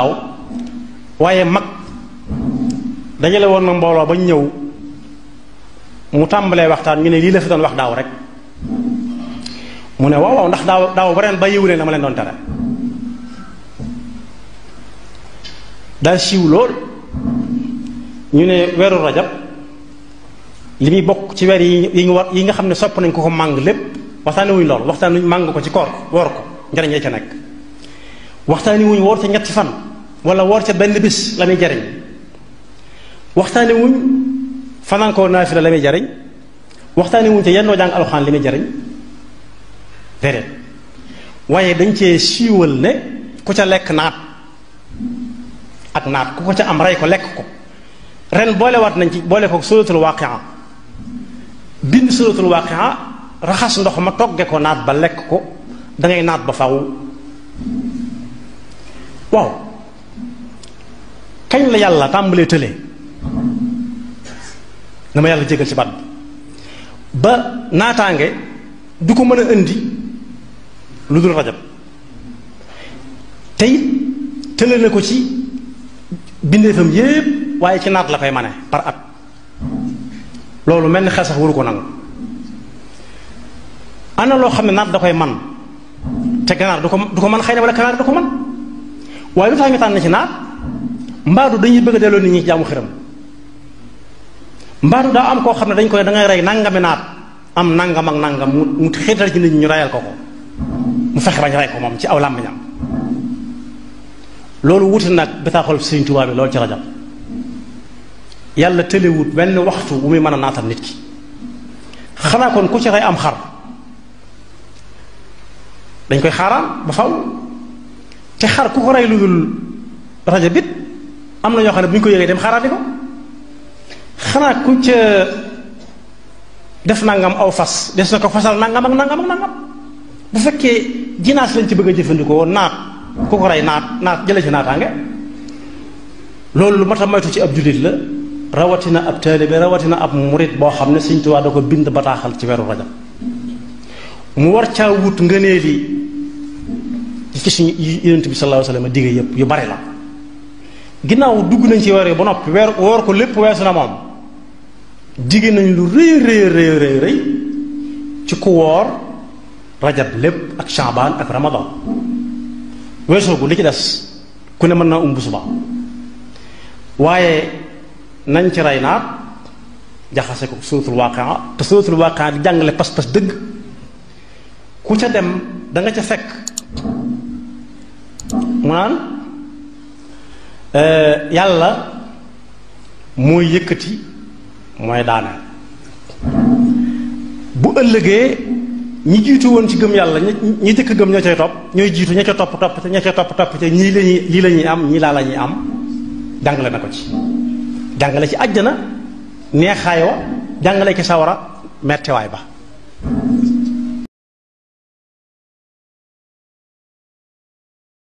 daaw waaye mag dajale woon na mbooloo ba ñëw mu tàmbalee waxtaan ñu ne lii la fi doon wax daaw rek mu ne waaw waaw ndax daaw ba ren ba yiwu leen la ma leen doon tere daa siiw lool ñu ne weeru rajab li muy bokk ci weer yi nga xam ne sopp nañ ko ko màng lépp waxtaani wuñ lool waxtaani wuñ màng ko ci koor woor ko njariñ ya ca nekk waxtaani wuñ woor ca ñetti fan wala woor ca benn bis la muy jariñ waxtaani wuñ fanaan koo naafila la muy jariñ waxtaani wuñ ca yennoo jàng alxuraan li muy jariñ déedéet waaye dañ cee siiwal ne ku ca lekk naat ak naat ku ko ca am rey ko lekk ko ren boolewaat nañ ci boole ko suratul waaqia bind suratul waaqia raxas ndox ma togge ko naat ba lekk ko dangay naat ba faw waaw kañ la yàlla tàmbalee tële na ma yàlla jégal ci baat ba naataange du ko mën a indi lu dul rajab tey tële na ko ci bindeefam yépp waaye ci naat la koy mane par at loolu mel ni xel sax waru ko nangu ana loo xam ne naat da koy man te ganaar du ko man xëy na wala ganaar du ko man waaye lu tax ñu tànn ci naat mbaadu dañuy bëgg a delloo nit ñi jaamu xiram mbaadu daa am koo xam ne dañ koy da ngay rey nangami naat am nangam ak nangam mu xiital ci nit ñi ñu reyal ko ko mu fexe bañ rey ko moom ci aw làmmiñam loolu wuti nag bataaxal Sëriñ Tuubaa bi loolu ci rajab yàlla tëlewut benn waxtu bu muy mën a naatal nit ki xanaa kon ku ci rey am xar dañ koy xaaraan ba faw te xar ku ko rey lu dul rajab it am na ñoo xam ne bu ñu ko yëgee dem xaaraati ko xanaa ku ca def nangam aw fas des na ko fasal nangam ak nangam ak nangam bu fekkee jinaas lañ ci bëgg a jëfandikoo naat ku ko rey naat jële ci naataange loolu lu mat a moytu ci ab jullit la rawatina ab taalibe rawatina ab murit boo xam ne Sëriñ Tuubaa da ko bind bataaxal ci weeru rajab mu war caa wut ngëneel yi ci suñu Yonent bi sallallahu alayhi wa sallam digge yëpp yu bari la ginnaaw dugg nañ ci weer yi ba noppi woor ko lépp weesu na moom digge nañ lu rëy ci ku woor rajab lépp ak Shaabaan ak Ramadan weesoo ko li ci des ku ne mën naa bu suba waaye nañ ci rey naat jaxase ko suratul waaqia te suratul waaqia di jàngale pas-pas dëgg ku ca dem da nga ca fekk mu naan yàlla mooy yëkkati mooy daaneel bu ëllëgee ñi jiitu woon ci gëm yàlla ñi jëkk gëm ñoo cay topp ñooy jiitu ña ca topp te ña ca topp te ñii lii la ñuy am ñii laa la ñuy am jàngale na ko ci jàngale ci àjjana neexaay wa jàngale ci sawara mettewaay ba